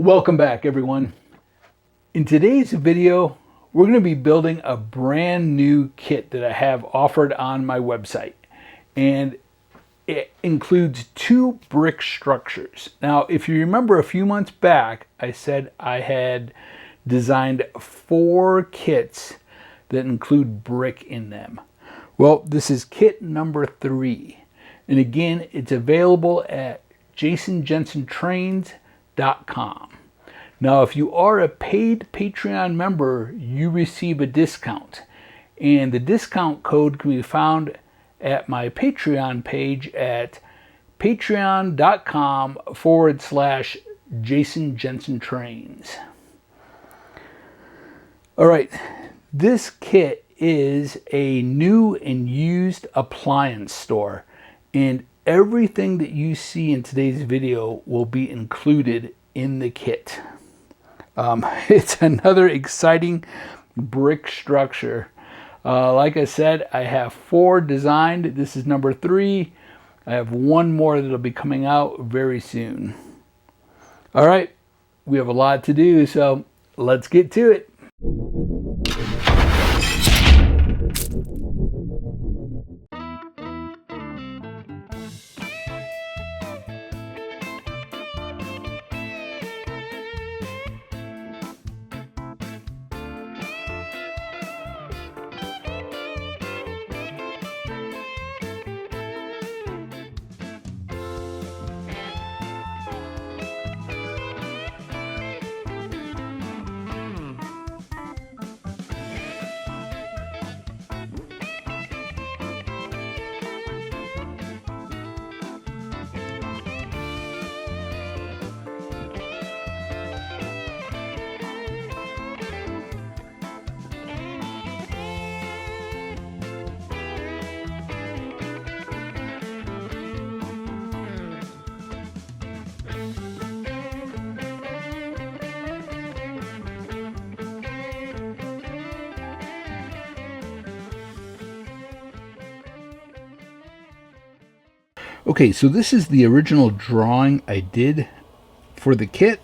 Welcome back, everyone. In today's video, we're going to be building a brand new kit that I have offered on my website. And it includes 2 brick structures. Now, if you remember a few months back, I said I had designed 4 kits that include brick in them. Well, this is kit number 3. And again, it's available at jasonjensentrains.com. Now, if you are a paid Patreon member, you receive a discount. And the discount code can be found at my Patreon page at patreon.com/jasonjensentrains. All right, this kit is a new and used appliance store. And everything that you see in today's video will be included in the kit. It's another exciting brick structure. Like I said, I have 4 designed. This is number 3. I have 1 more that'll be coming out very soon. All right, we have a lot to do, so let's get to it. Okay, so this is the original drawing I did for the kit.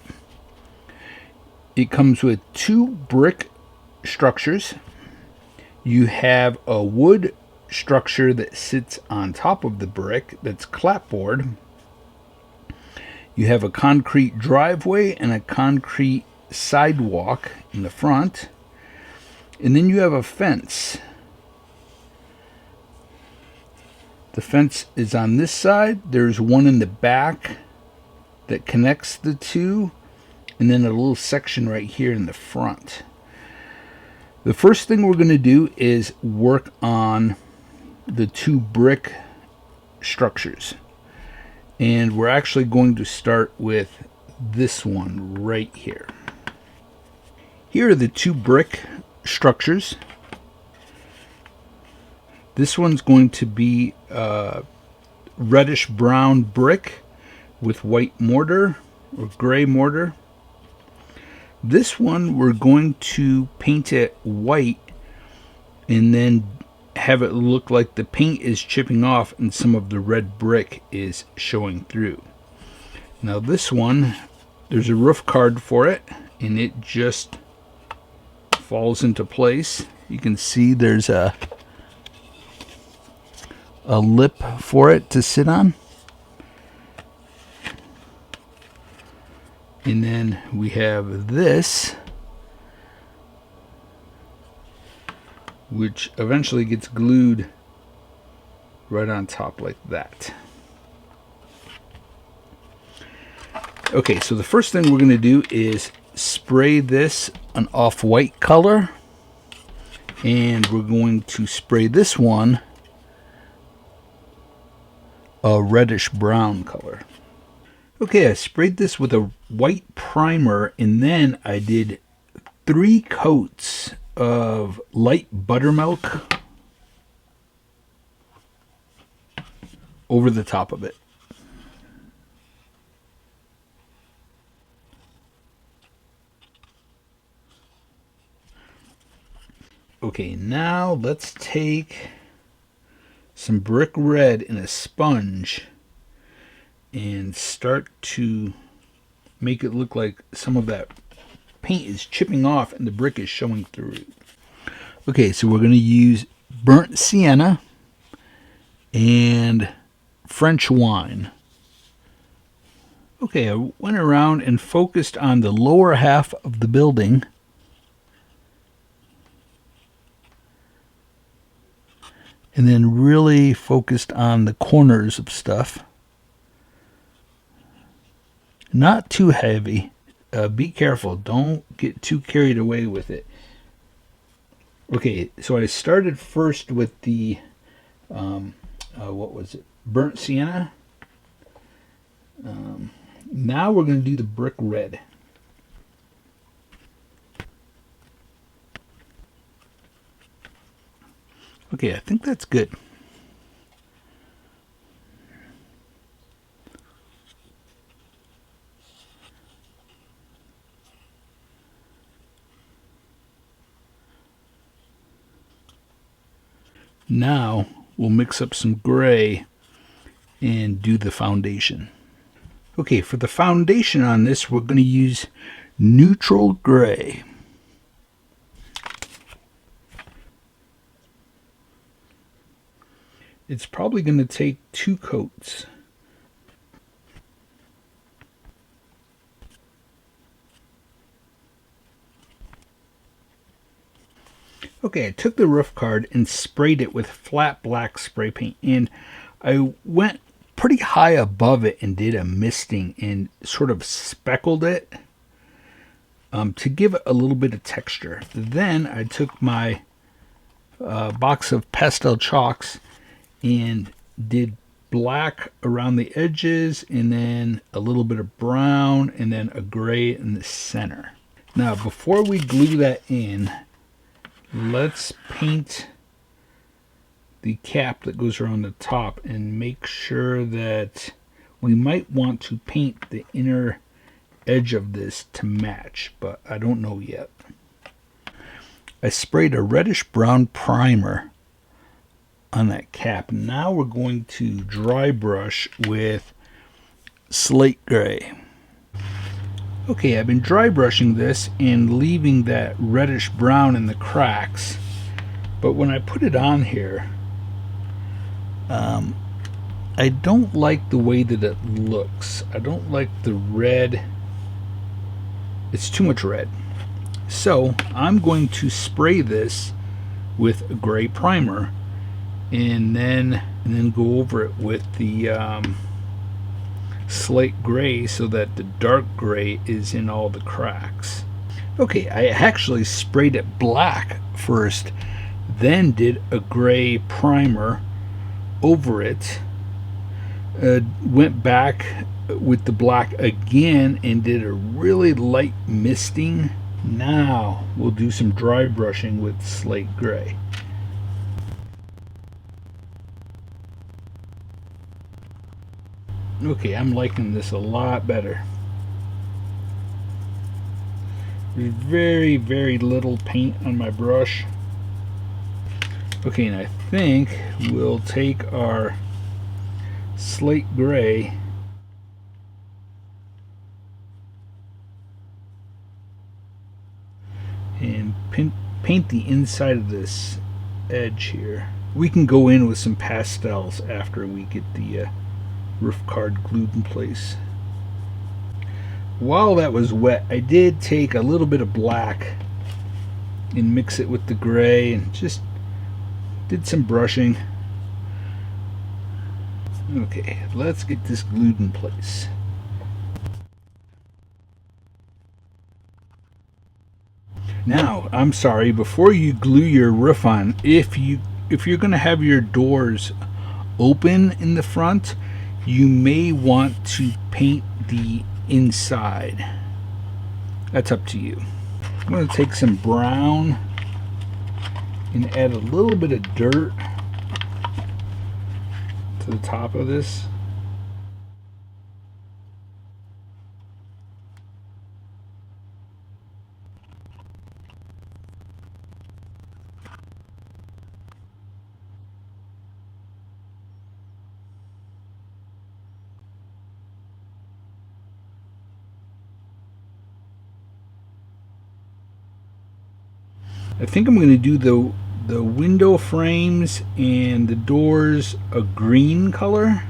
It comes with 2 brick structures. You have a wood structure that sits on top of the brick that's clapboard. You have a concrete driveway and a concrete sidewalk in the front. And then you have a fence. The fence is on this side. There's one in the back that connects the 2, and then a little section right here in the front. The first thing we're going to do is work on the 2 brick structures. And we're actually going to start with this one right here. Here are the 2 brick structures. This one's going to be reddish brown brick with white mortar or gray mortar. This one we're going to paint it white and then have it look like the paint is chipping off and some of the red brick is showing through. Now this one, there's a roof card for it and it just falls into place. You can see there's a lip for it to sit on. And then we have this, which eventually gets glued right on top like that. Okay, so the first thing we're going to do is spray this an off-white color, and we're going to spray this one a reddish brown color. Okay, I sprayed this with a white primer, and then I did 3 coats of light buttermilk over the top of it. Okay, now let's take some brick red in a sponge and start to make it look like some of that paint is chipping off and the brick is showing through it. Okay, so we're going to use burnt sienna and French wine. Okay, I went around and focused on the lower half of the building. And then really focused on the corners of stuff. Not too heavy. Be careful. Don't get too carried away with it. Okay, so I started first with the, what was it? Burnt sienna. Now we're going to do the brick red. Okay, I think that's good. Now we'll mix up some gray and do the foundation. Okay, for the foundation on this, we're going to use neutral gray. It's probably going to take 2 coats. Okay, I took the roof card and sprayed it with flat black spray paint, and I went pretty high above it and did a misting and sort of speckled it to give it a little bit of texture. Then I took my box of pastel chalks and did black around the edges, and then a little bit of brown, and then a gray in the center. Now, before we glue that in, let's paint the cap that goes around the top and make sure that we might want to paint the inner edge of this to match, but I don't know yet. I sprayed a reddish brown primer on that cap. Now we're going to dry brush with slate gray. Okay, I've been dry brushing this and leaving that reddish brown in the cracks, but when I put it on here, I don't like the way that it looks. I don't like the red. It's too much red. So I'm going to spray this with a gray primer and then go over it with the slate gray so that the dark gray is in all the cracks. Okay, I actually sprayed it black first, then did a gray primer over it, went back with the black again and did a really light misting. Now we'll do some dry brushing with slate gray. Okay, I'm liking this a lot better. There's very, very little paint on my brush. Okay, and I think we'll take our slate gray and paint the inside of this edge here. We can go in with some pastels after we get the roof card glued in place. While that was wet, I did take a little bit of black and mix it with the gray and just did some brushing. Okay, let's get this glued in place. Now, I'm sorry, before you glue your roof on, if you're going to have your doors open in the front, you may want to paint the inside. That's up to you. I'm going to take some brown and add a little bit of dirt to the top of this. I think I'm going to do the window frames and the doors a green color.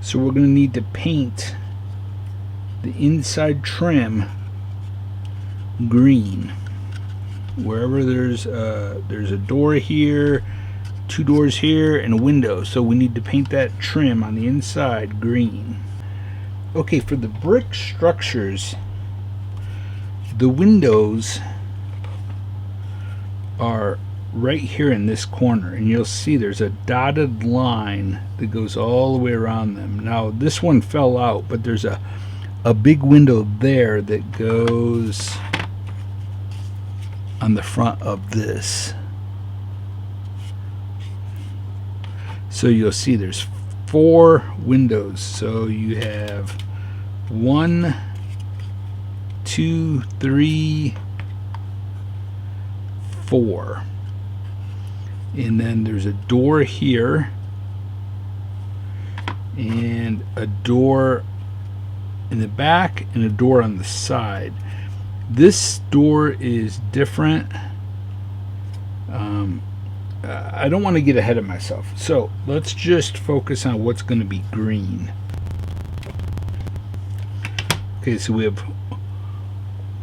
So we're going to need to paint the inside trim green. Wherever there's a door here, 2 doors here, and a window. So we need to paint that trim on the inside green. Okay, for the brick structures, the windows are right here in this corner, and you'll see there's a dotted line that goes all the way around them. Now this one fell out, but there's a big window there that goes on the front of this. So you'll see there's 4 windows. So you have 1, 2, 3, 4. And then there's a door here and a door in the back and a door on the side. This door is different. I don't want to get ahead of myself, so let's just focus on what's going to be green. Okay, so we have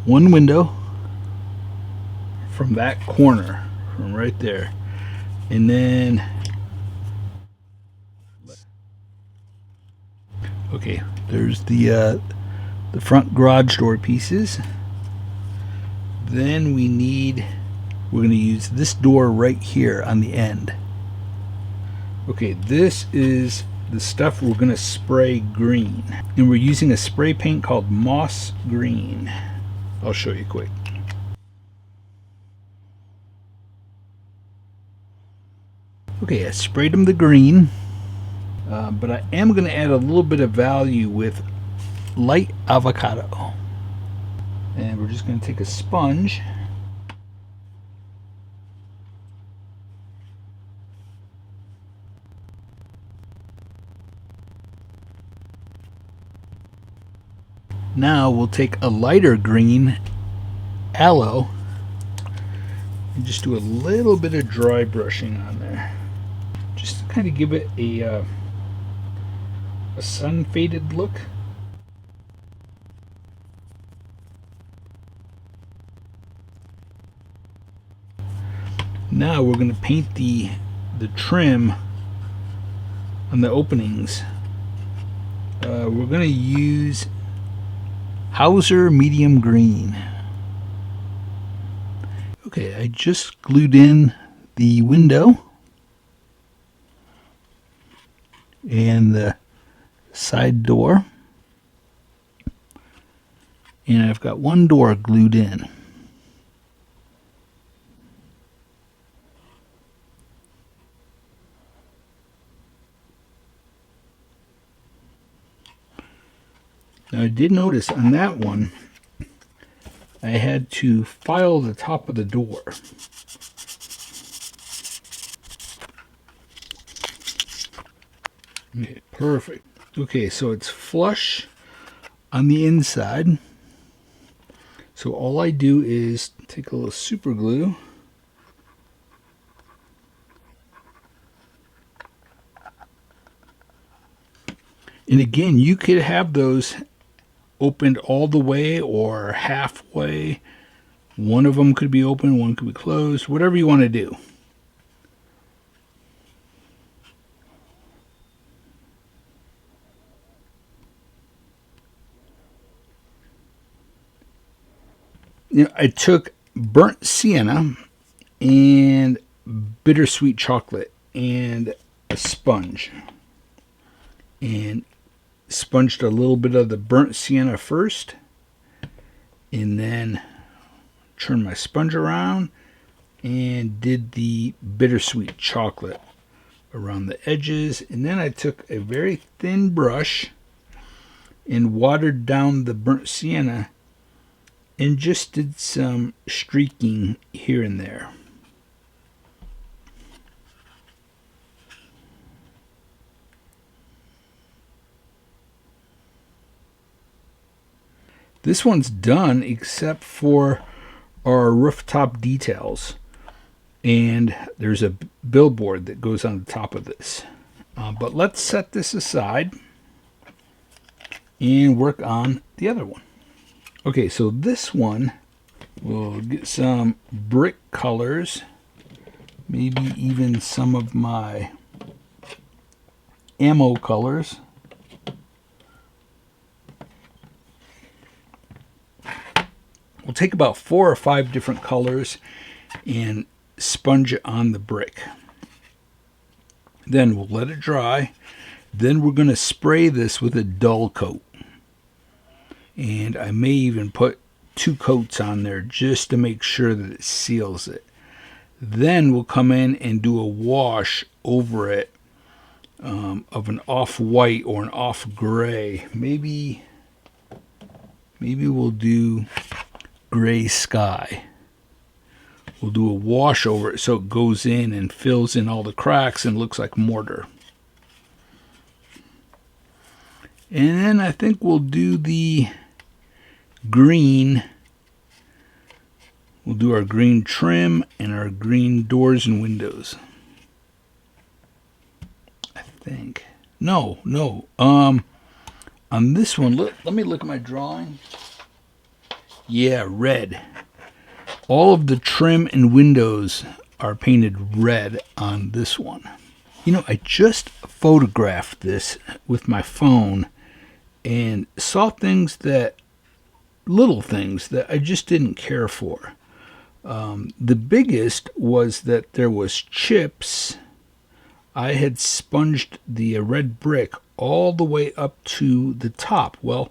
1 window from that corner, from right there, and then okay, there's the front garage door pieces. Then we're going to use this door right here on the end. Okay, this is the stuff we're going to spray green, and we're using a spray paint called Moss Green. I'll show you quick. Okay, I sprayed them the green, but I am going to add a little bit of value with light avocado. And we're just going to take a sponge now we'll take a lighter green aloe and just do a little bit of dry brushing on there, just to kind of give it a sun faded look. Now we're going to paint the trim on the openings. We're going to use Hauser medium green. Okay, I just glued in the window and the side door, and I've got 1 door glued in. Now I did notice on that one I had to file the top of the door. Okay, perfect. Okay, so it's flush on the inside. So all I do is take a little super glue and again, you could have those opened all the way or halfway. One of them could be open, one could be closed, whatever you want to do. You know, I took burnt sienna and bittersweet chocolate and a sponge and sponged a little bit of the burnt sienna first, and then turned my sponge around and did the bittersweet chocolate around the edges. And then I took a very thin brush and watered down the burnt sienna and just did some streaking here and there. This one's done except for are rooftop decals, and there's a billboard that goes on the top of this. But let's set this aside and work on the other one. Okay, so this one, we'll get some brick colors, maybe even some of my ammo colors. We'll take about 4 or 5 different colors and sponge it on the brick. Then we'll let it dry. Then we're going to spray this with a dull coat. And I may even put 2 coats on there just to make sure that it seals it. Then we'll come in and do a wash over it of an off-white or an off-gray. Maybe we'll do gray sky. We'll do a wash over it so it goes in and fills in all the cracks and looks like mortar. And then I think we'll do the green. We'll do our green trim and our green doors and windows. I think. No. On this one, let me look at my drawing. Yeah, red. All of the trim and windows are painted red on this one. You know, I just photographed this with my phone and saw little things that I just didn't care for. The biggest was that there was chips. I had sponged the red brick all the way up to the top. Well,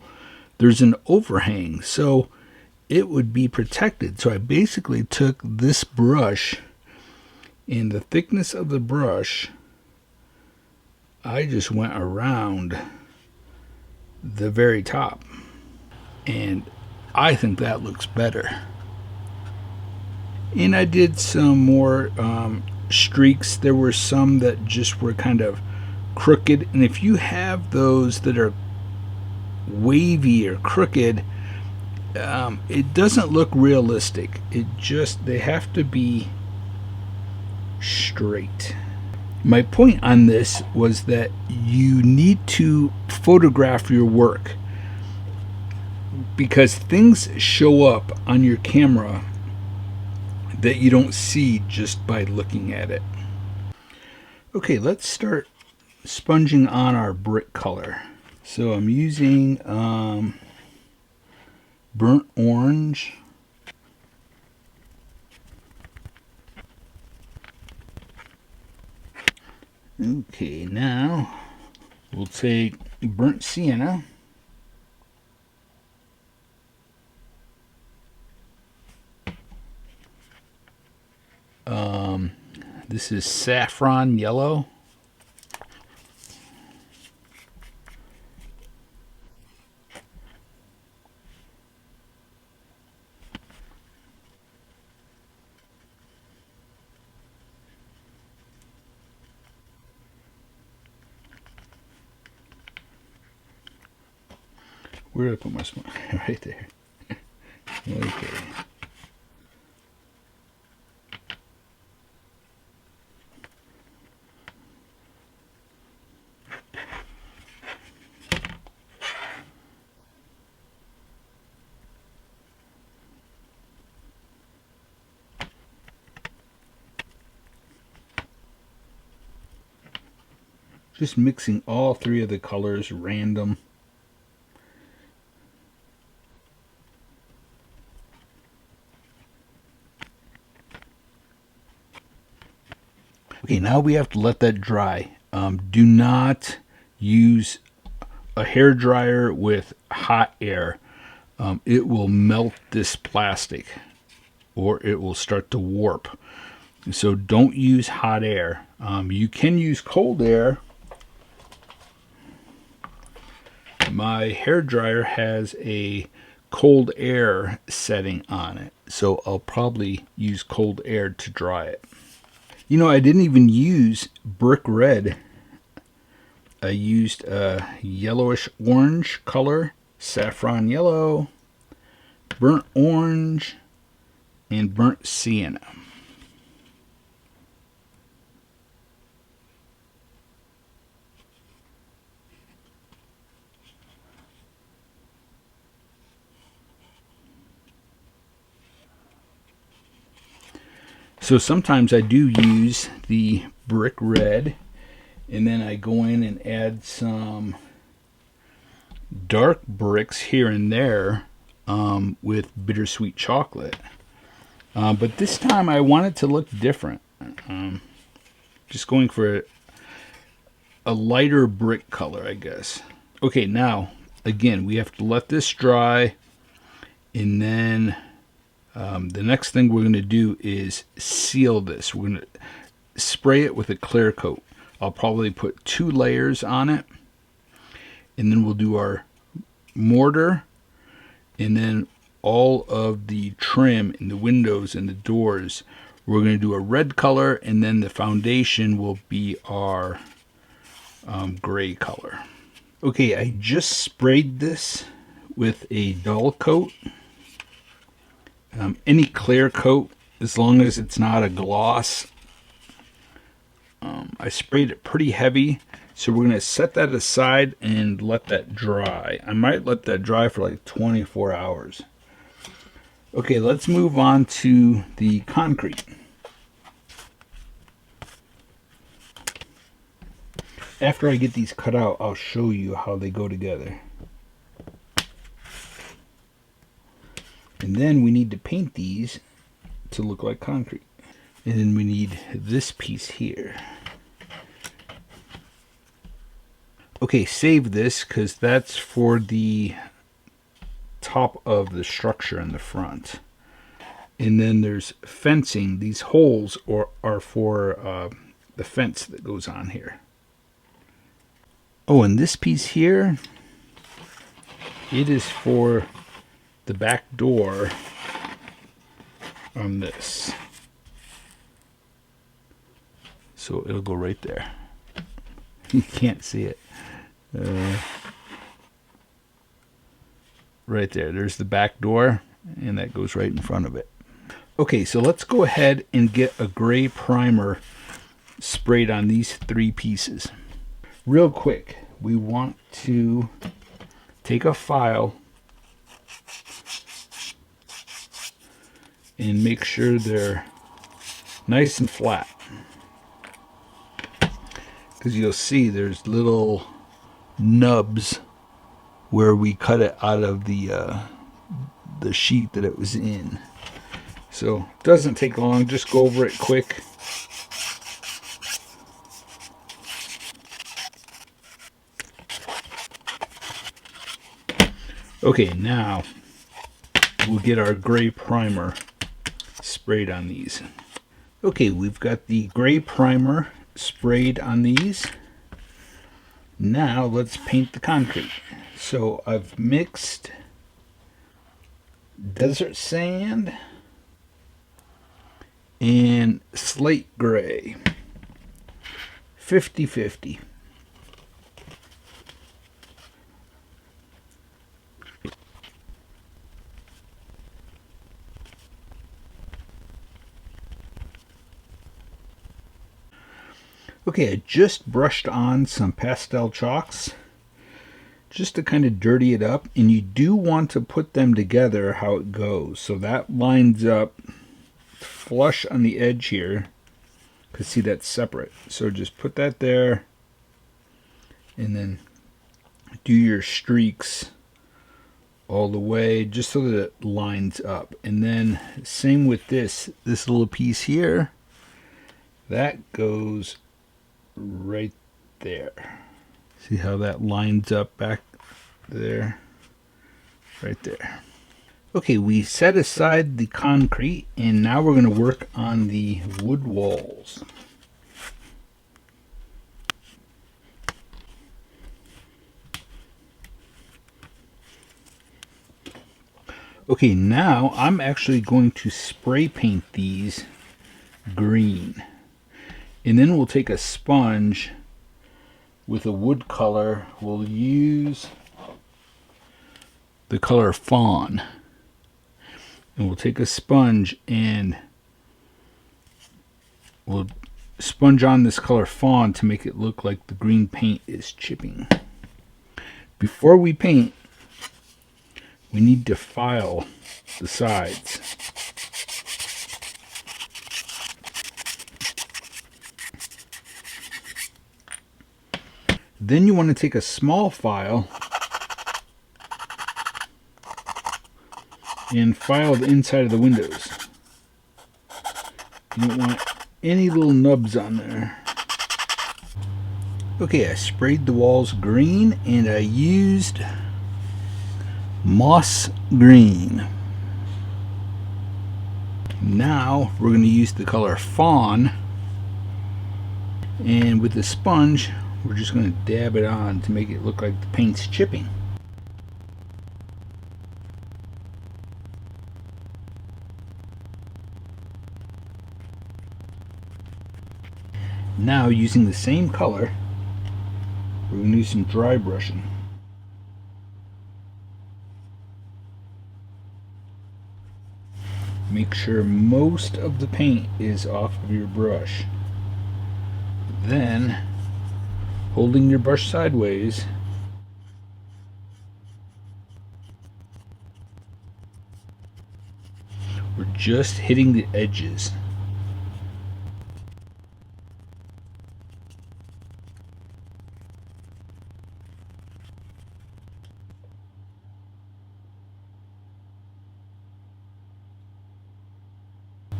there's an overhang, so it would be protected. So I basically took this brush, and the thickness of the brush, I just went around the very top. And I think that looks better. And I did some more streaks. There were some that just were kind of crooked. And if you have those that are wavy or crooked, it doesn't look realistic. They have to be straight. My point on this was that you need to photograph your work, because things show up on your camera that you don't see just by looking at it. Okay, let's start sponging on our brick color. So I'm using burnt orange. Okay, now we'll take burnt sienna. This is saffron yellow. Where did I put my smart? Right there. Okay. Just mixing all 3 of the colors random. Okay, now we have to let that dry. Do not use a hair dryer with hot air. It will melt this plastic, or it will start to warp. So don't use hot air. You can use cold air. My hair dryer has a cold air setting on it, so I'll probably use cold air to dry it. You know, I didn't even use brick red. I used a yellowish orange color, saffron yellow, burnt orange, and burnt sienna. So sometimes I do use the brick red, and then I go in and add some dark bricks here and there with bittersweet chocolate. But this time I want it to look different. Just going for a lighter brick color, I guess. Okay, now, again, we have to let this dry, and then the next thing we're going to do is seal this. We're going to spray it with a clear coat. I'll probably put 2 layers on it, and then we'll do our mortar, and then all of the trim in the windows and the doors. We're going to do a red color, and then the foundation will be our gray color. Okay, I just sprayed this with a dull coat. Any clear coat, as long as it's not a gloss. I sprayed it pretty heavy, so we're going to set that aside and let that dry. I might let that dry for like 24 hours. Okay, let's move on to the concrete. After I get these cut out, I'll show you how they go together. And then we need to paint these to look like concrete. And then we need this piece here. Okay, save this because that's for the top of the structure in the front. And then there's fencing. These holes are for the fence that goes on here. Oh, and this piece here, it is for the back door on this. So it'll go right there. You can't see it. Right there. There's the back door, and that goes right in front of it. Okay, so let's go ahead and get a gray primer sprayed on these 3 pieces. Real quick, we want to take a file and make sure they're nice and flat, because you'll see there's little nubs where we cut it out of the sheet that it was in. So it doesn't take long, just go over it quick. Okay, now we'll get our gray primer sprayed on these. Okay, we've got the gray primer sprayed on these. Now let's paint the concrete. So I've mixed desert sand and slate gray, 50-50. Okay, I just brushed on some pastel chalks just to kind of dirty it up, and you do want to put them together how it goes, so that lines up flush on the edge here, because see, that's separate. So just put that there, and then do your streaks all the way just so that it lines up. And then same with this little piece here, that goes right there. See how that lines up back there? Right there. Okay, we set aside the concrete, and now we're going to work on the wood walls. Okay, now I'm actually going to spray paint these green. And then we'll take a sponge with a wood color. We'll use the color fawn. And we'll take a sponge and we'll sponge on this color fawn to make it look like the green paint is chipping. Before we paint, we need to file the sides. Then you want to take a small file and file the inside of the windows. You don't want any little nubs on there. Okay, I sprayed the walls green and I used moss green. Now we're going to use the color fawn, and with the sponge we're just going to dab it on to make it look like the paint's chipping. Now, using the same color, we're going to use some dry brushing. Make sure most of the paint is off of your brush. Then, holding your brush sideways, we're just hitting the edges.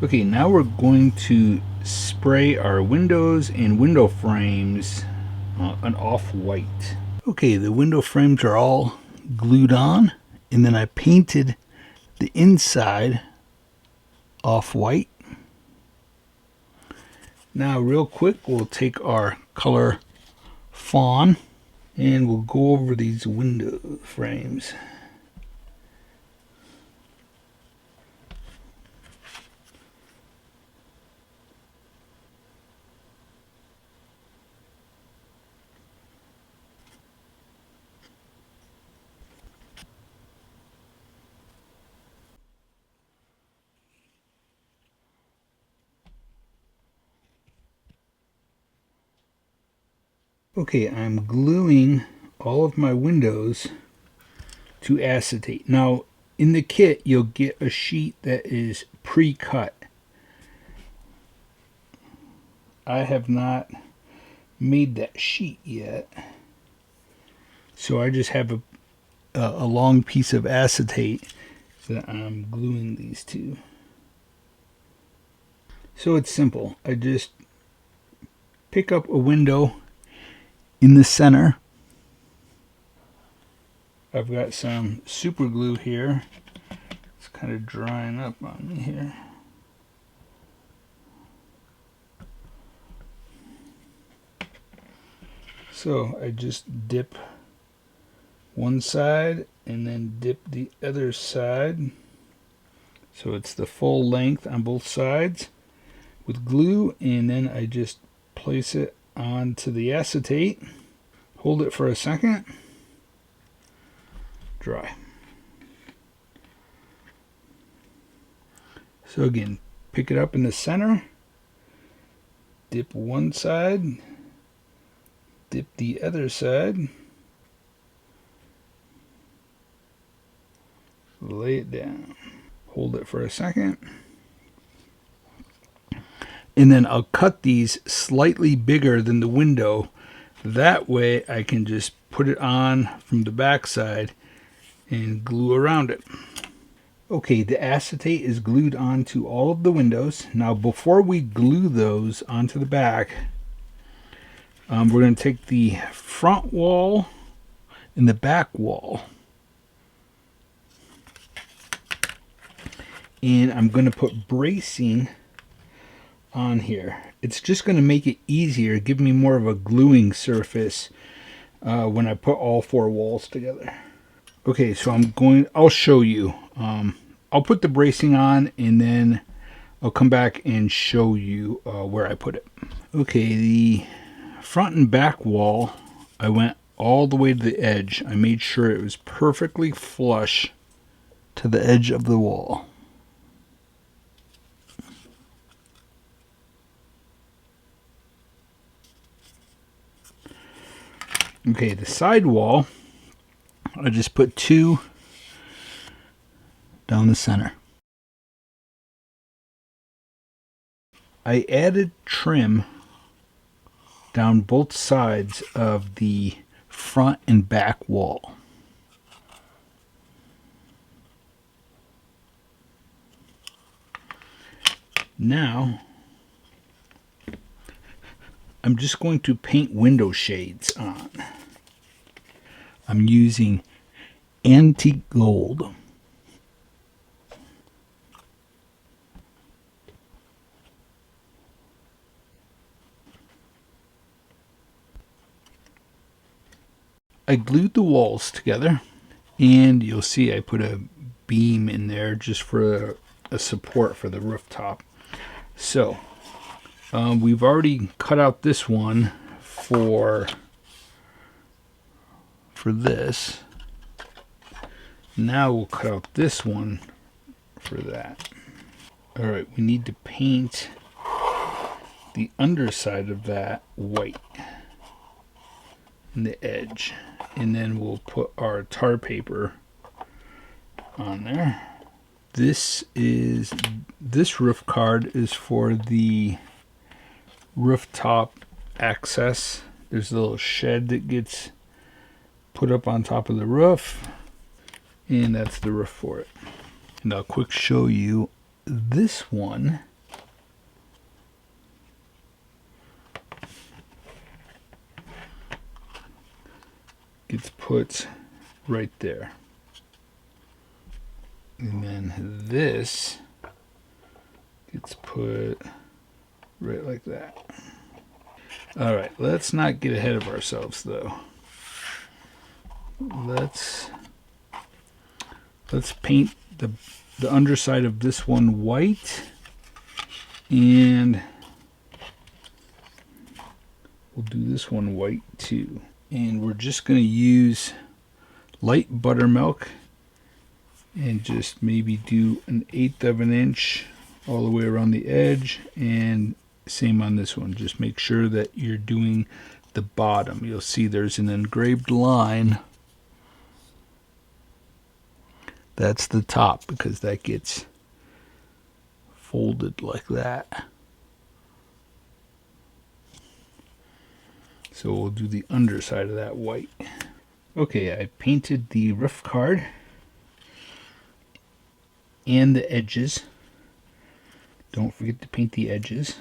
Okay, now we're going to spray our windows and window frames an off-white. Okay, the window frames are all glued on, and then I painted the inside off-white. Now real quick, we'll take our color fawn and we'll go over these window frames. Okay, I'm gluing all of my windows to acetate. Now, in the kit, you'll get a sheet that is pre-cut. I have not made that sheet yet. So I just have a long piece of acetate that I'm gluing these to. So it's simple. I just pick up a window in the center. I've got some super glue here. It's kind of drying up on me here. So I just dip one side and then dip the other side. So it's the full length on both sides with glue, and then I just place it onto the acetate, hold it for a second, dry. So again, pick it up in the center, dip one side, dip the other side, lay it down, hold it for a second, and then I'll cut these slightly bigger than the window. That way I can just put it on from the back side and glue around it. Okay, the acetate is glued onto all of the windows. Now before we glue those onto the back, we're going to take the front wall and the back wall, and I'm going to put bracing on here. It's just going to make it easier, give me more of a gluing surface when I put all four walls together. Okay, so I'll show you. I'll put the bracing on and then I'll come back and show you where I put it. Okay, the front and back wall, I went all the way to the edge. I made sure it was perfectly flush to the edge of the wall. Okay, the side wall, I just put 2 down the center. I added trim down both sides of the front and back wall. Now, I'm just going to paint window shades on. I'm using antique gold. I glued the walls together, and you'll see I put a beam in there just for a support for the rooftop. So we've already cut out this one for this. Now we'll cut out this one for that. All right, we need to paint the underside of that white and the edge, and then we'll put our tar paper on there. This roof card is for the rooftop access. There's a little shed that gets put up on top of the roof, and that's the roof for it. And I'll quick show you this one. Gets put right there. And then this gets put right like that. All right, let's not get ahead of ourselves though. Let's paint the underside of this one white, and we'll do this one white too. And we're just going to use light buttermilk and just maybe do 1/8 of an inch all the way around the edge, and same on this one. Just make sure that you're doing the bottom. You'll see there's an engraved line. That's the top, because that gets folded like that. So we'll do the underside of that white. Okay, I painted the roof card and the edges. Don't forget to paint the edges.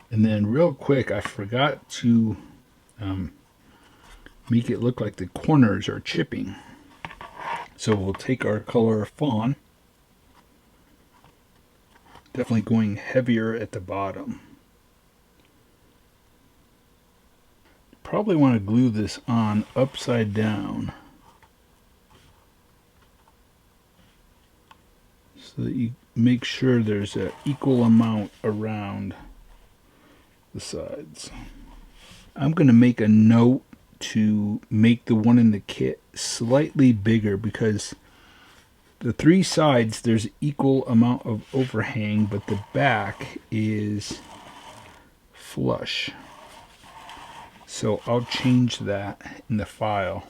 And then real quick, I forgot to make it look like the corners are chipping. So we'll take our color fawn, definitely going heavier at the bottom. Probably want to glue this on upside down so that you make sure there's an equal amount around the sides. I'm going to make a note to make the one in the kit slightly bigger, because the 3 sides there's equal amount of overhang, but the back is flush. So I'll change that in the file.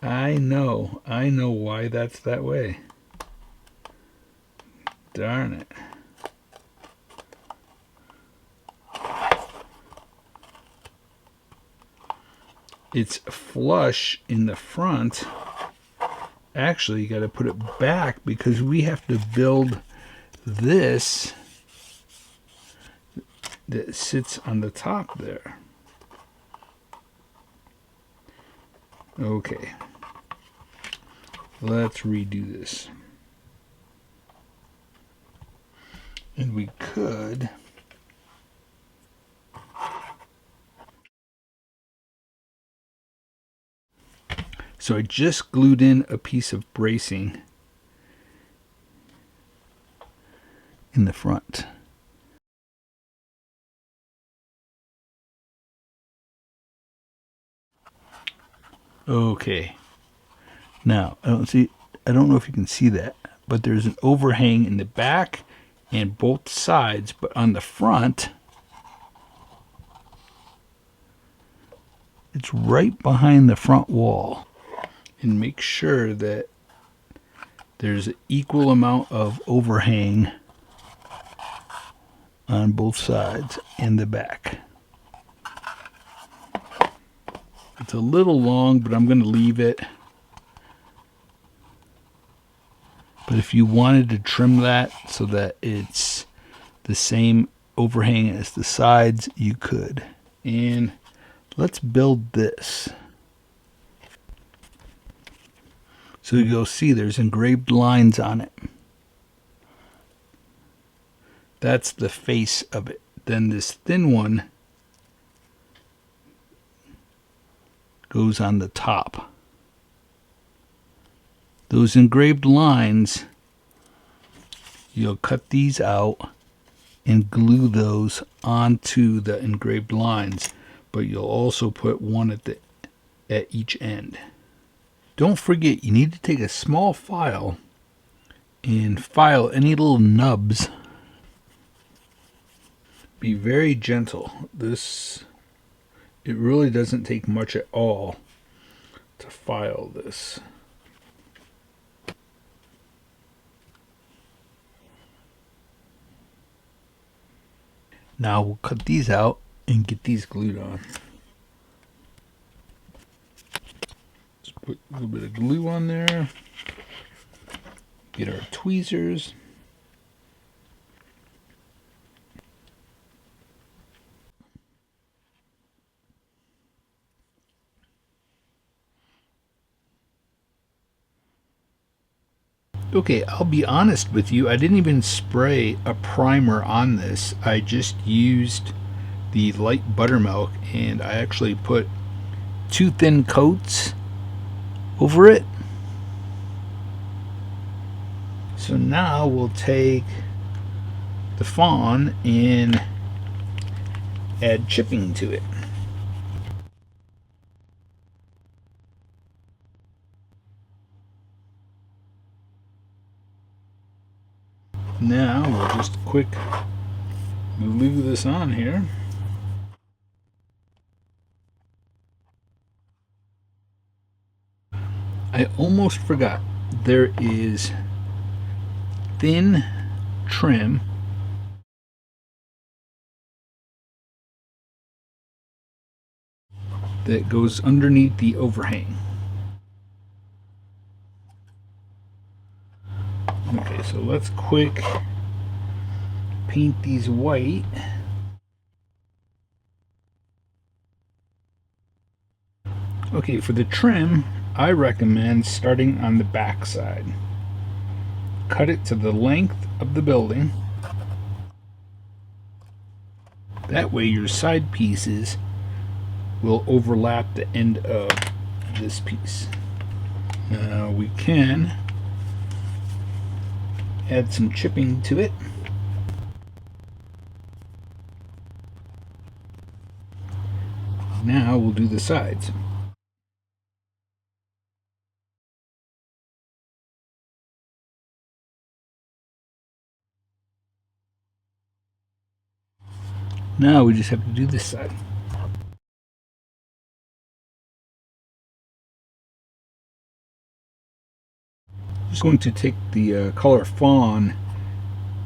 I know why that's that way. Darn it. It's flush in the front. Actually, you got to put it back, because we have to build this that sits on the top there. Okay, let's redo this. And we could so I just glued in a piece of bracing in the front. Okay. Now, I don't know if you can see that, but there's an overhang in the back and both sides, but on the front, it's right behind the front wall. And make sure that there's an equal amount of overhang on both sides and the back. It's a little long, but I'm going to leave it. But if you wanted to trim that so that it's the same overhang as the sides, you could. And let's build this. So you'll see there's engraved lines on it. That's the face of it. Then this thin one goes on the top. Those engraved lines, you'll cut these out and glue those onto the engraved lines, but you'll also put one at each end. Don't forget, you need to take a small file and file any little nubs. Be very gentle. It really doesn't take much at all to file this. Now we'll cut these out and get these glued on. Just put a little bit of glue on there. Get our tweezers. Okay, I'll be honest with you, I didn't even spray a primer on this. I just used the light buttermilk, and I actually put 2 thin coats over it. So now we'll take the fawn and add chipping to it. Now we'll just quick glue this on here. I almost forgot, there is thin trim that goes underneath the overhang. Okay, so let's quick paint these white. Okay, for the trim, I recommend starting on the back side. Cut it to the length of the building. That way your side pieces will overlap the end of this piece. Now we can add some chipping to it. Now we'll do the sides. Now we just have to do this side. Just going to take the color fawn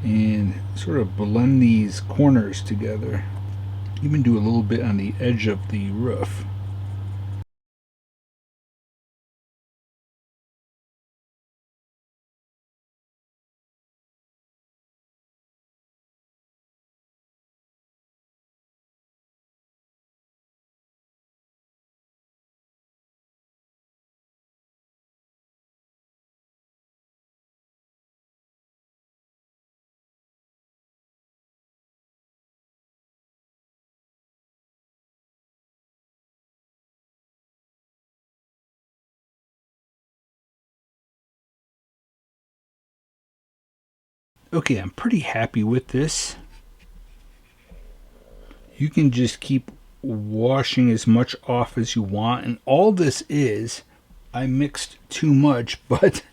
and sort of blend these corners together. Even do a little bit on the edge of the roof. Okay, I'm pretty happy with this. You can just keep washing as much off as you want. And all this is, I mixed too much, but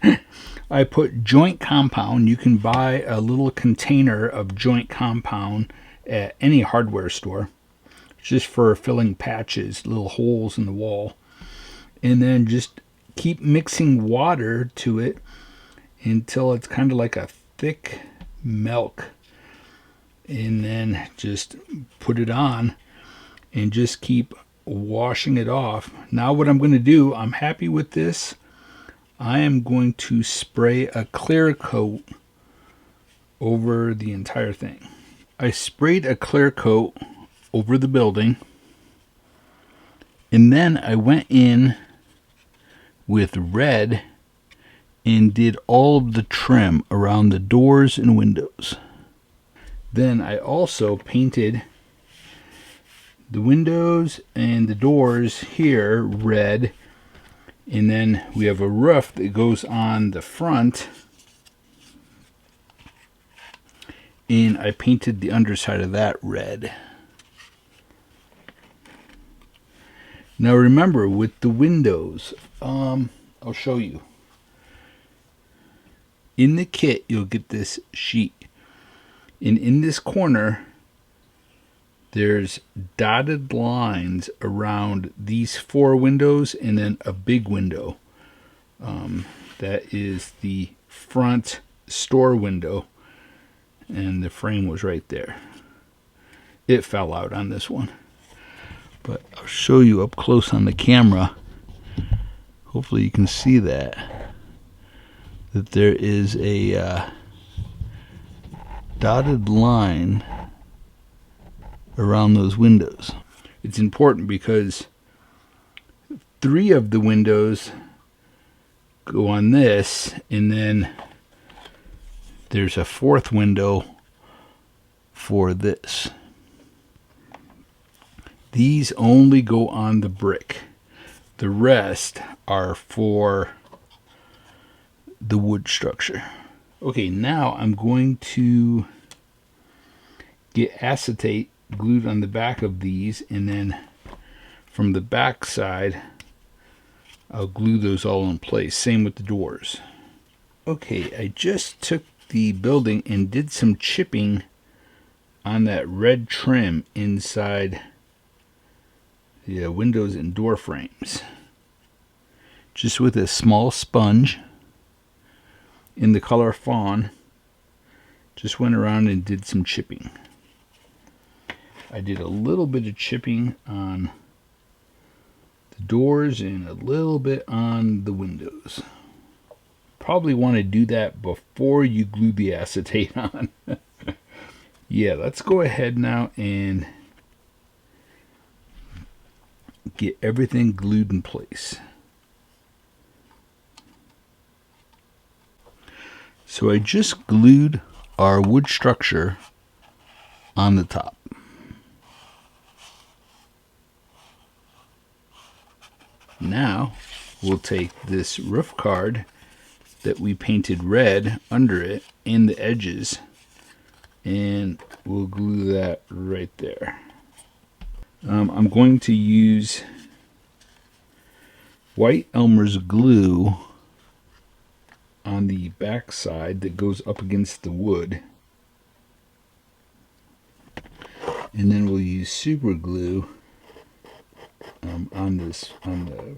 I put joint compound. You can buy a little container of joint compound at any hardware store, just for filling patches, little holes in the wall. And then just keep mixing water to it until it's kind of like a thick milk. And then just put it on and just keep washing it off. Now what I'm going to do, I'm happy with this. I am going to spray a clear coat over the entire thing. I sprayed a clear coat over the building, and then I went in with red and did all of the trim around the doors and windows. Then I also painted the windows and the doors here red, and then we have a roof that goes on the front, and I painted the underside of that red. Now remember, with the windows, I'll show you. In the kit, you'll get this sheet, and in this corner there's dotted lines around these 4 windows, and then a big window. That is the front store window, and the frame was right there. It fell out on this one, but I'll show you up close on the camera. Hopefully you can see that there is a dotted line around those windows. It's important because 3 of the windows go on this, and then there's a 4th window for this. These only go on the brick. The rest are for the wood structure. Okay, now I'm going to get acetate glued on the back of these, and then from the back side I'll glue those all in place. Same with the doors. Okay, I just took the building and did some chipping on that red trim inside the windows and door frames, just with a small sponge in the color fawn. Just went around and did some chipping. I did a little bit of chipping on the doors and a little bit on the windows. Probably want to do that before you glue the acetate on. Yeah, let's go ahead now and get everything glued in place. So I just glued our wood structure on the top. Now we'll take this roof card that we painted red under it and the edges, and we'll glue that right there. I'm going to use white Elmer's glue on the back side that goes up against the wood, and then we'll use super glue on the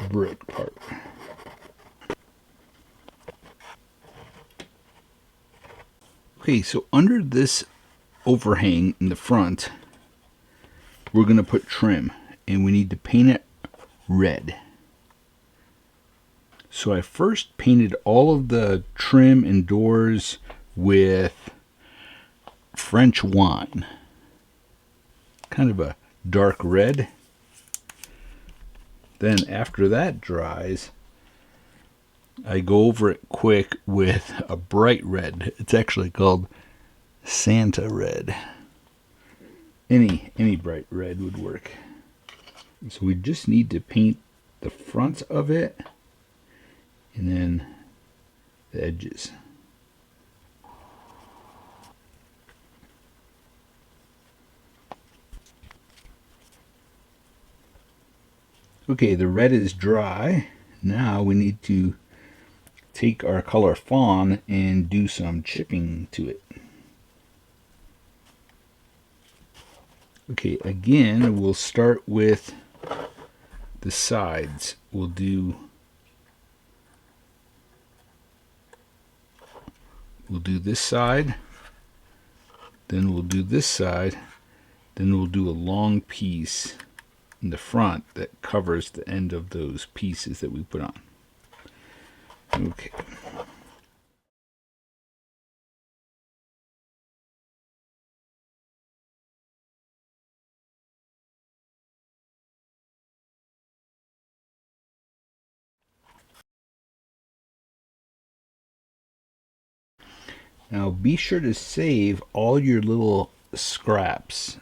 brick part. Okay, so under this overhang in the front, we're going to put trim, and we need to paint it red. So I first painted all of the trim and doors with French wine, kind of a dark red. Then after that dries, I go over it quick with a bright red. It's actually called Santa red. Any bright red would work. So we just need to paint the front of it and then the edges. Okay, the red is dry. Now we need to take our color fawn and do some chipping to it. Okay, again, we'll start with the sides. We'll do this side, then we'll do this side, then we'll do a long piece in the front that covers the end of those pieces that we put on. Okay. Now be sure to save all your little scraps,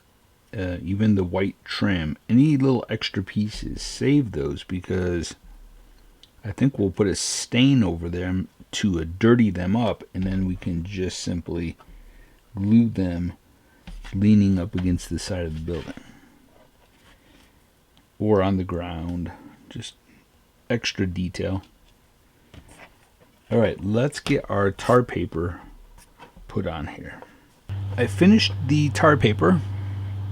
even the white trim, any little extra pieces, save those, because I think we'll put a stain over them to dirty them up, and then we can just simply glue them leaning up against the side of the building or on the ground. Just extra detail. Alright, let's get our tar paper put on here. I finished the tar paper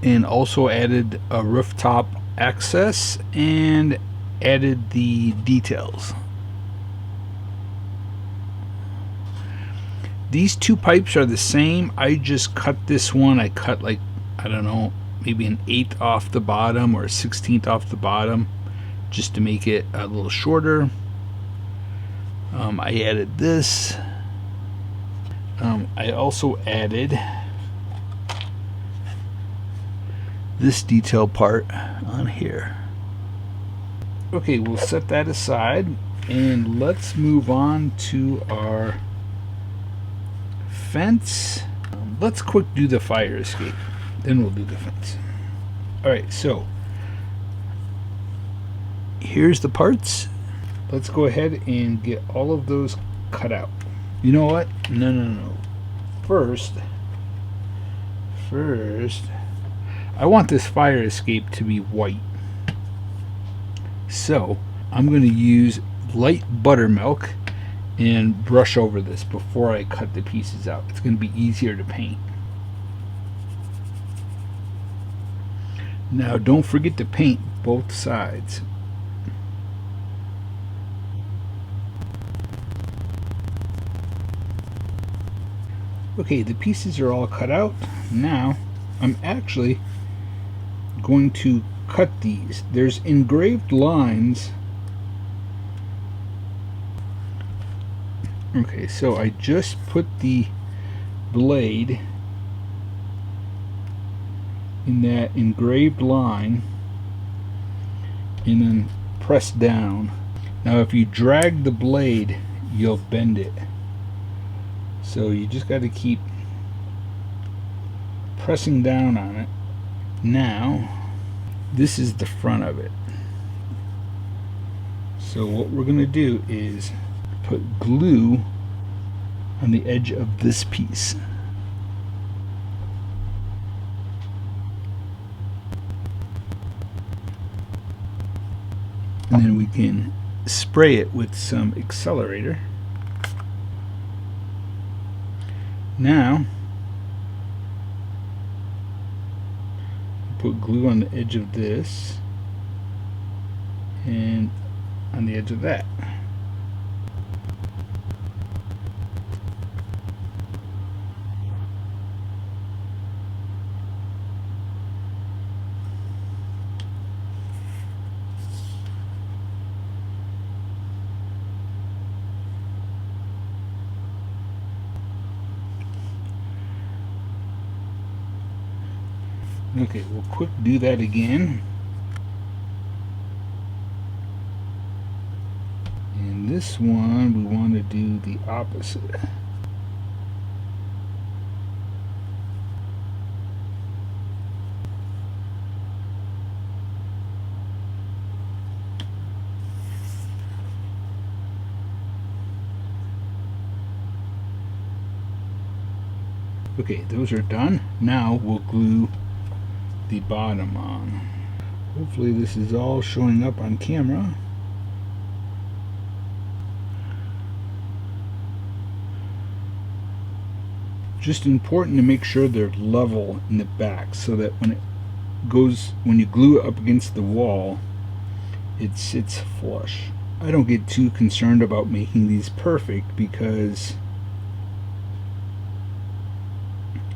and also added a rooftop access and added the details. These two pipes are the same. I just cut this one. I cut, like, I don't know, maybe an 1/8 off the bottom or a 1/16 off the bottom, just to make it a little shorter. I added this. I also added this detail part on here. Okay, we'll set that aside and let's move on to our fence. Let's quick do the fire escape, then we'll do the fence. Alright, so here's the parts. Let's go ahead and get all of those cut out. You know what? No. First, I want this fire escape to be white. So I'm going to use light buttermilk and brush over this before I cut the pieces out. It's going to be easier to paint. Now don't forget to paint both sides. Okay, the pieces are all cut out. Now I'm actually going to cut these. There's engraved lines. Okay, so I just put the blade in that engraved line and then press down. Now if you drag the blade, you'll bend it. So you just got to keep pressing down on it. Now this is the front of it. So what we're going to do is put glue on the edge of this piece. And then we can spray it with some accelerator. Now put glue on the edge of this and on the edge of that. Okay, we'll quick do that again. And this one we want to do the opposite. Okay, those are done. Now we'll glue the bottom on. Hopefully this is all showing up on camera. Just important to make sure they're level in the back so that when you glue it up against the wall, it sits flush. I don't get too concerned about making these perfect because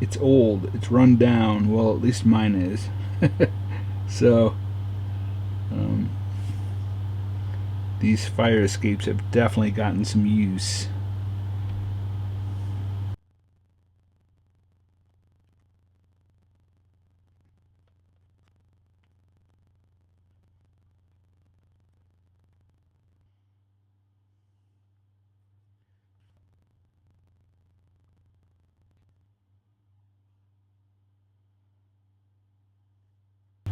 it's old, it's run down. Well, at least mine is. So these fire escapes have definitely gotten some use.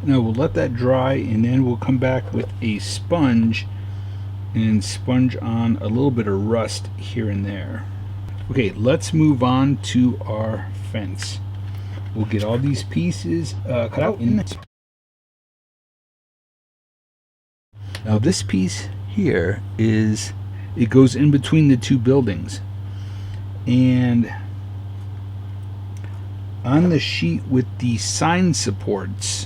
Now we'll let that dry, and then we'll come back with a sponge and sponge on a little bit of rust here and there. Okay, let's move on to our fence. We'll get all these pieces cut out in this. Now this piece here it goes in between the two buildings, and on the sheet with the sign supports,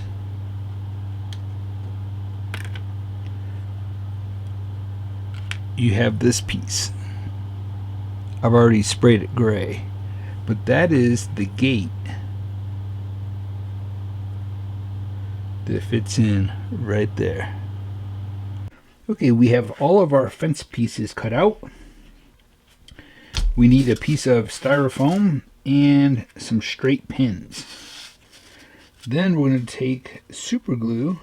you have this piece. I've already sprayed it gray, but that is the gate that fits in right there. Okay, we have all of our fence pieces cut out. We need a piece of styrofoam and some straight pins. Then we're going to take super glue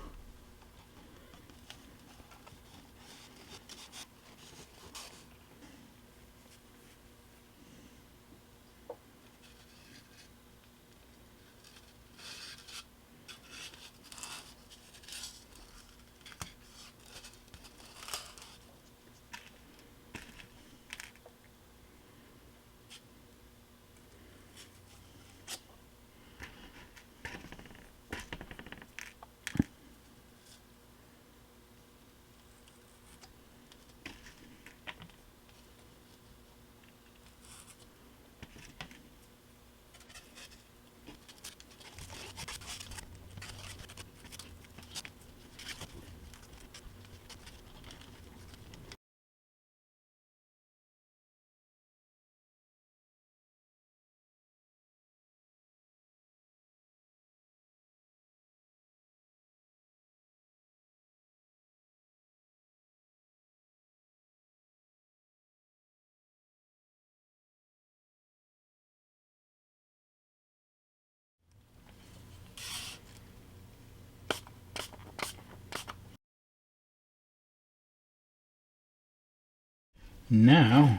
Now,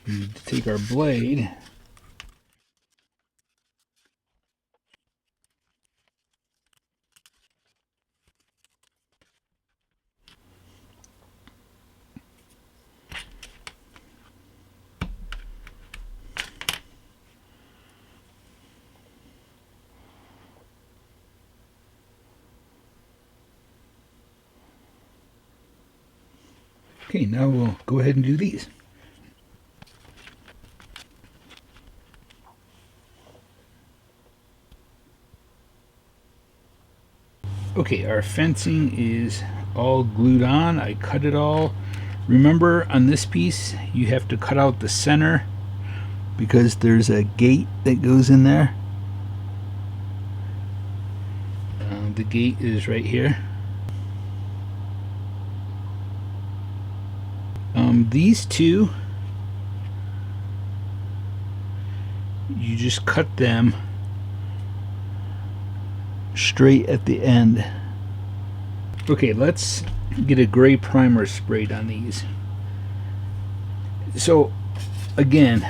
we need to take our blade Okay, now we'll go ahead and do these. Okay, our fencing is all glued on. I cut it all. Remember, on this piece, you have to cut out the center because there's a gate that goes in there. The gate is right here. These two, you just cut them straight at the end. Okay, let's get a gray primer sprayed on these. So again,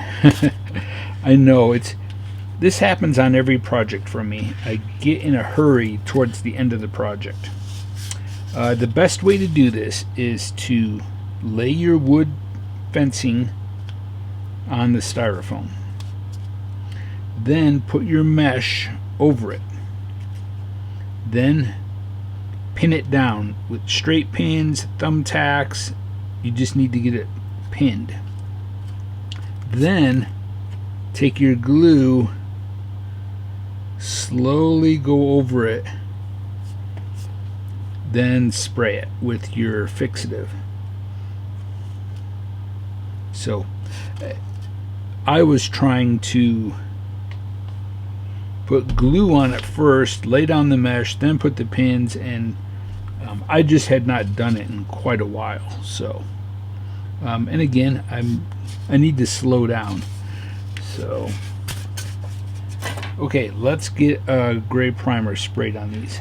I know this happens on every project for me. I get in a hurry towards the end of the project. The best way to do this is to lay your wood fencing on the styrofoam. Then put your mesh over it. Then pin it down with straight pins, thumbtacks. You just need to get it pinned. Then take your glue, slowly go over it, then spray it with your fixative. So I was trying to put glue on it first, lay down the mesh, then put the pins, and I just had not done it in quite a while. So and again, I need to slow down. So okay, let's get a gray primer sprayed on these.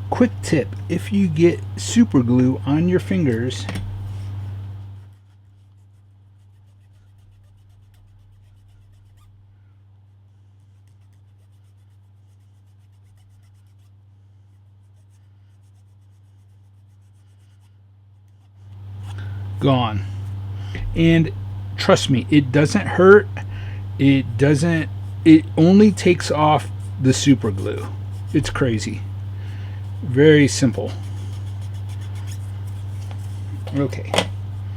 Quick tip, if you get super glue on your fingers, gone. And trust me, it doesn't hurt. It only takes off the super glue. It's crazy. Very simple. Okay,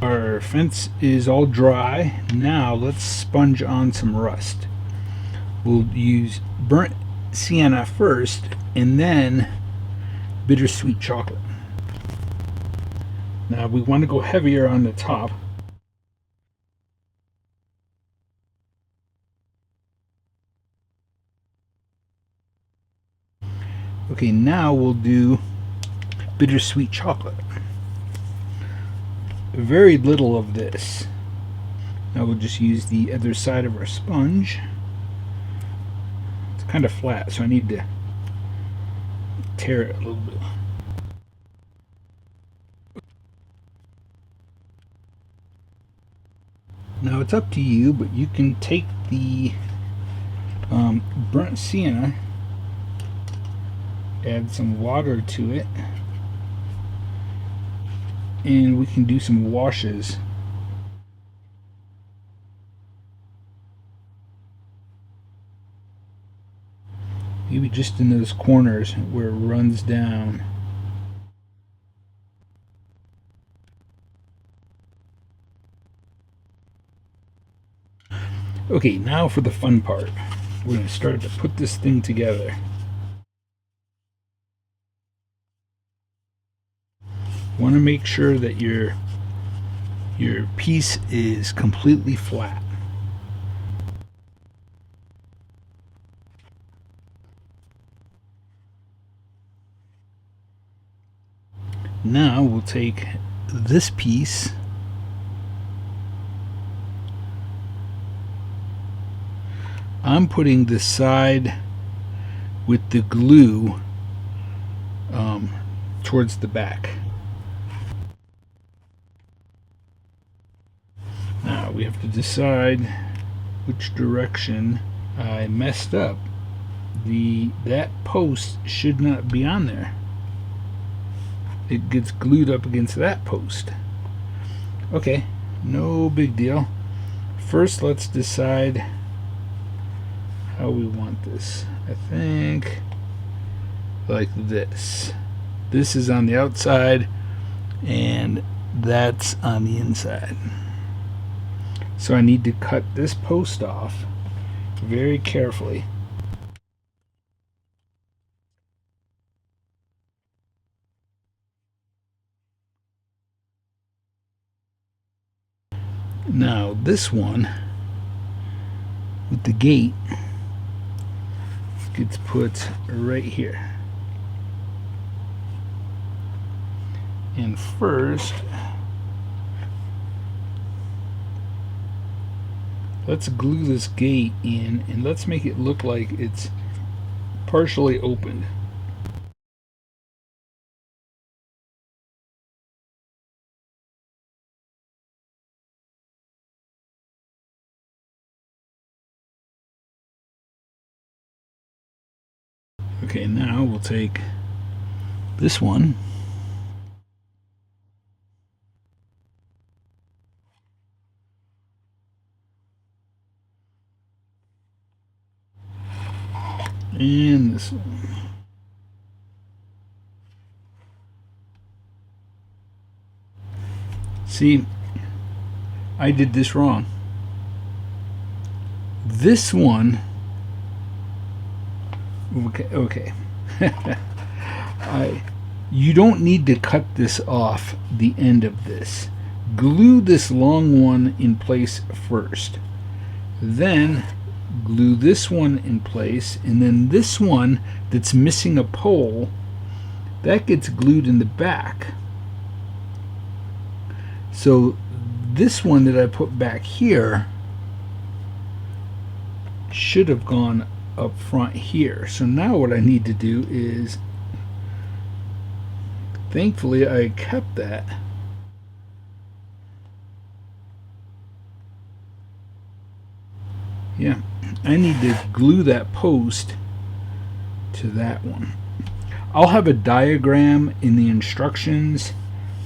our fence is all dry. Now let's sponge on some rust. We'll use burnt sienna first, and then bittersweet chocolate. Now we want to go heavier on the top. Okay, now we'll do bittersweet chocolate. Very little of this. Now we'll just use the other side of our sponge. It's kind of flat, so I need to tear it a little bit. Now it's up to you, but you can take the burnt sienna, add some water to it, and we can do some washes. Maybe just in those corners where it runs down. Okay, now for the fun part. We're going to start to put this thing together. Want to make sure that your piece is completely flat. Now we'll take this piece, I'm putting the side with the glue towards the back. Now we have to decide which direction. I messed up. That post should not be on there. It gets glued up against that post. Okay, no big deal. First, let's decide how we want this. I think like this. This is on the outside and that's on the inside. So I need to cut this post off very carefully. Now this one with the gate gets put right here. And first, let's glue this gate in and let's make it look like it's partially opened. Okay, now we'll take this one and this one. See, I did this wrong. This one, okay. You don't need to cut this off the end of this. Glue this long one in place first. Then glue this one in place, and then this one that's missing a pole, that gets glued in the back. So this one that I put back here should have gone up front here. So now what I need to do is, thankfully I kept that. Yeah, I need to glue that post to that one. I'll have a diagram in the instructions,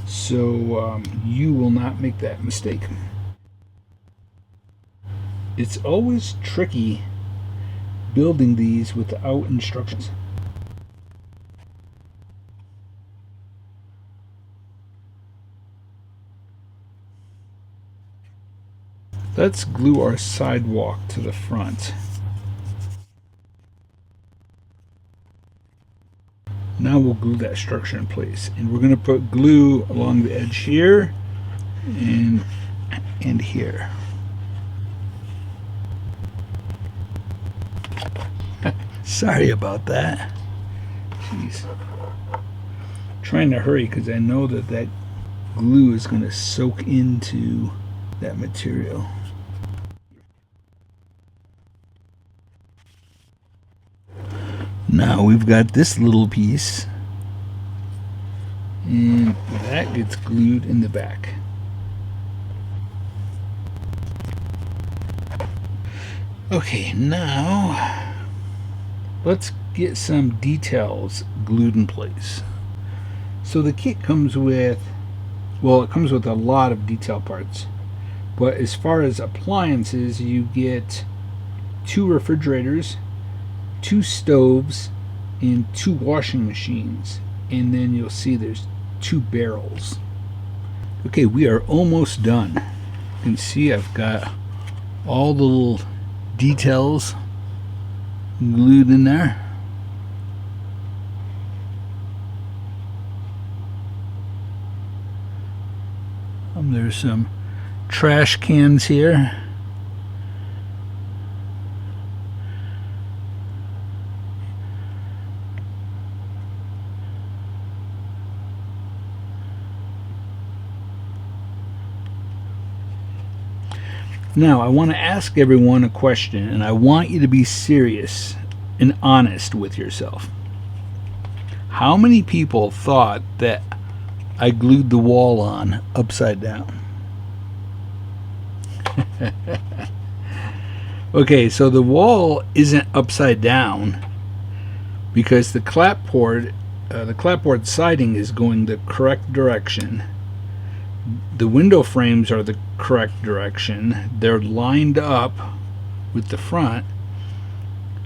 so you will not make that mistake. It's always tricky building these without instructions. Let's glue our sidewalk to the front. Now we'll glue that structure in place, and we're going to put glue along the edge here and here. Sorry about that. Jeez. Trying to hurry because I know that glue is going to soak into that material. Now we've got this little piece, and that gets glued in the back. Okay, now let's get some details glued in place. So the kit comes with, well, it comes with a lot of detail parts, but as far as appliances, you get 2 refrigerators, 2 stoves, and 2 washing machines, and then you'll see there's 2 barrels. Okay, we are almost done. You can see I've got all the little details glued in there. There's some trash cans here. Now, I want to ask everyone a question, and I want you to be serious and honest with yourself. How many people thought that I glued the wall on upside down? Okay, so the wall isn't upside down because the clapboard siding is going the correct direction. The window frames are the correct direction. They're lined up with the front.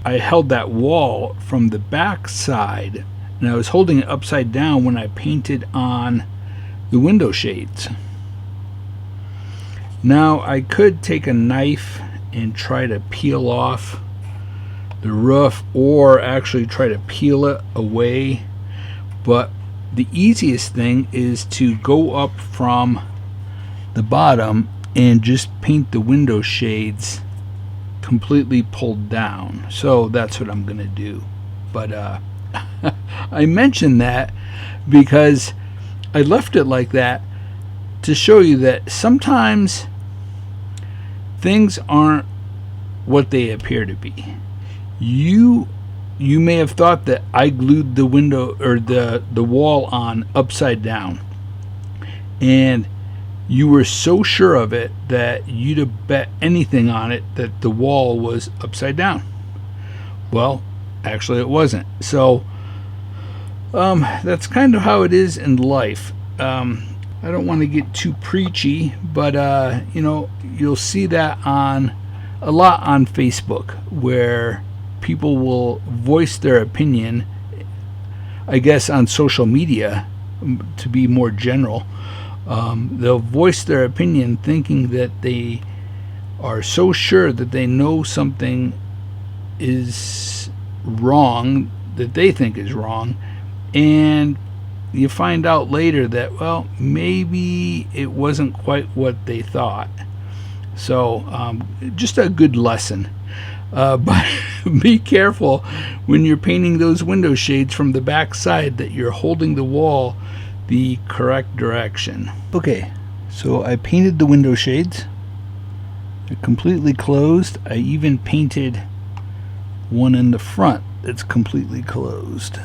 I held that wall from the back side, and I was holding it upside down when I painted on the window shades. Now I could take a knife and try to peel off the roof, or actually try to peel it away, but the easiest thing is to go up from the bottom and just paint the window shades completely pulled down. So that's what I'm gonna do. But I mentioned that because I left it like that to show you that sometimes things aren't what they appear to be. You may have thought that I glued the window or the wall on upside down, and you were so sure of it that you'd have bet anything on it that the wall was upside down. Well, actually it wasn't. So that's kind of how it is in life. I don't want to get too preachy, but you know, you'll see that a lot on Facebook, where people will voice their opinion, I guess on social media, to be more general, They'll voice their opinion thinking that they are so sure that they know something is wrong, that they think is wrong, and you find out later that, well, maybe it wasn't quite what they thought. So just a good lesson. But be careful when you're painting those window shades from the back side that you're holding the wall the correct direction. Okay, so I painted the window shades. They're completely closed. I even painted one in the front that's completely closed.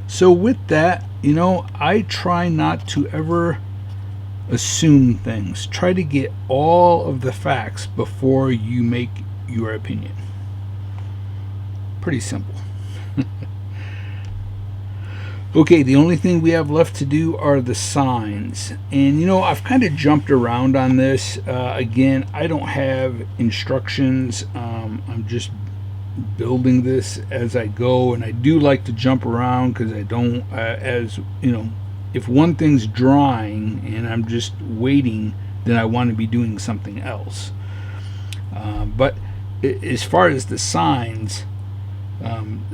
So with that, I try not to ever assume things. Try to get all of the facts before you make your opinion. Pretty simple. Okay, the only thing we have left to do are the signs. And I've kind of jumped around on this. Again, I don't have instructions. I'm just building this as I go, and I do like to jump around because I don't, if one thing's drying and I'm just waiting, then I want to be doing something else. But as far as the signs,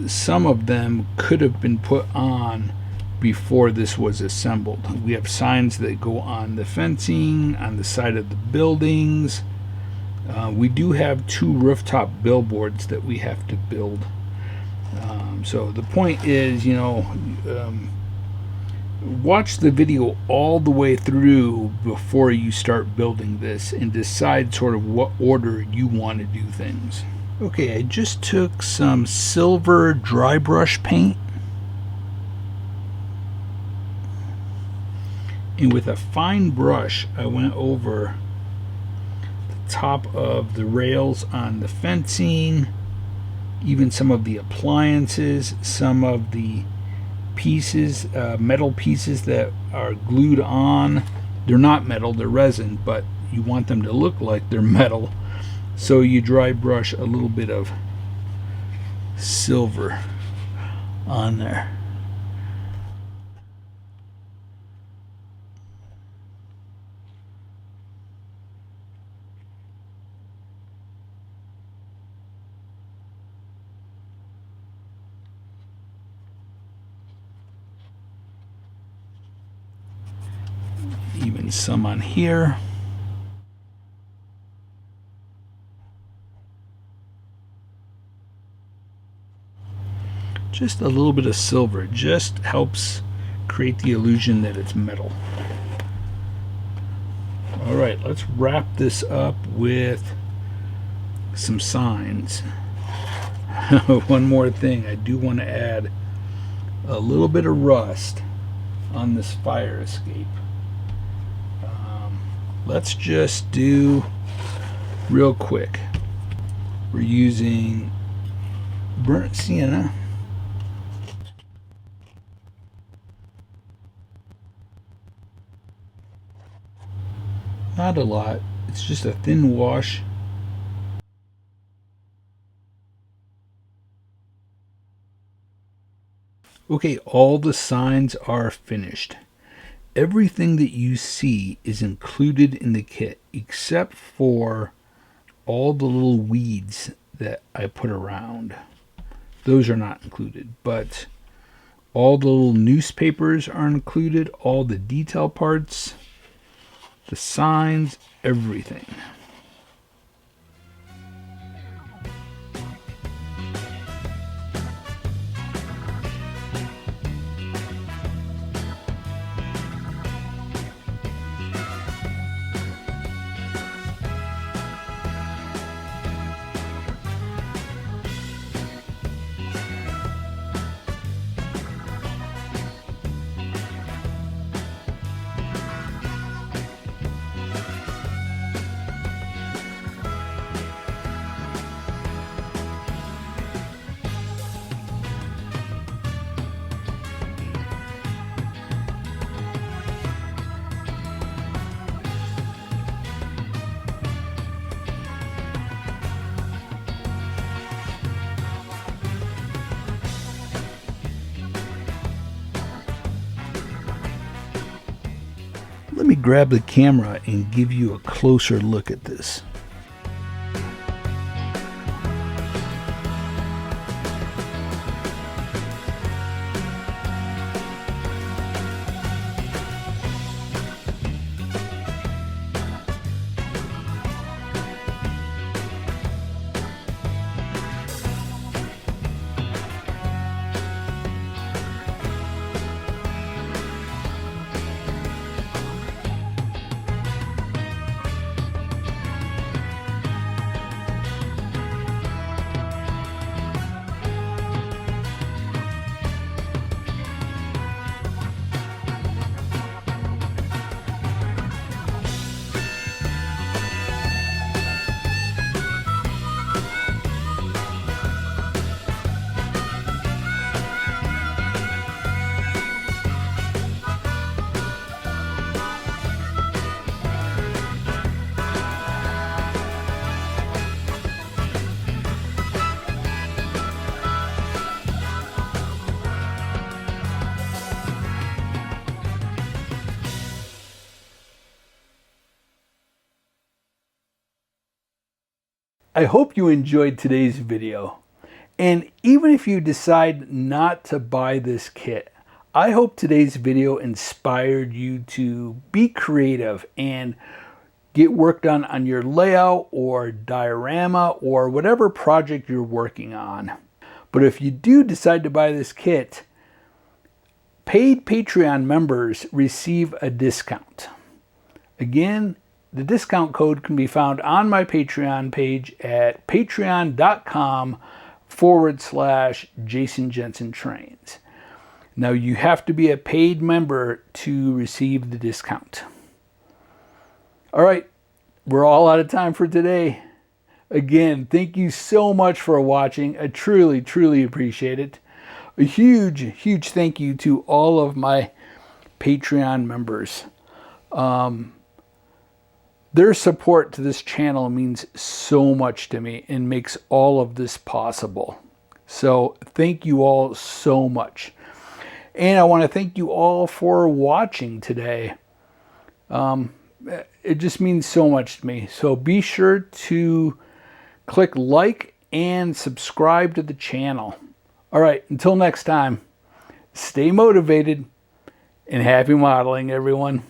some of them could have been put on before this was assembled. We have signs that go on the fencing, on the side of the buildings. We do have 2 rooftop billboards that we have to build. So the point is, watch the video all the way through before you start building this and decide sort of what order you want to do things. Okay, I just took some silver dry brush paint, and with a fine brush I went over the top of the rails on the fencing, even some of the appliances, some of the pieces, metal pieces that are glued on. They're not metal, they're resin, but you want them to look like they're metal, so you dry brush a little bit of silver on there. Even some on here. Just a little bit of silver just helps create the illusion that it's metal. Alright, let's wrap this up with some signs. One more thing, I do want to add a little bit of rust on this fire escape. Let's just do real quick. We're using burnt sienna. Not a lot, it's just a thin wash. Okay, all the signs are finished. Everything that you see is included in the kit except for all the little weeds that I put around. Those are not included, but all the little newspapers are included, all the detail parts, the signs, everything. grab the camera and give you a closer look at this. I hope you enjoyed today's video. And even if you decide not to buy this kit, I hope today's video inspired you to be creative and get work done on your layout or diorama or whatever project you're working on. But if you do decide to buy this kit, paid Patreon members receive a discount. Again, the discount code can be found on my Patreon page at patreon.com/Jason Jensen Trains. Now you have to be a paid member to receive the discount. All right, we're all out of time for today. Again, thank you so much for watching. I truly, truly appreciate it. A huge, huge thank you to all of my Patreon members. Their support to this channel means so much to me and makes all of this possible. So thank you all so much. And I want to thank you all for watching today. It just means so much to me. So be sure to click like and subscribe to the channel. All right, until next time, stay motivated and happy modeling, everyone.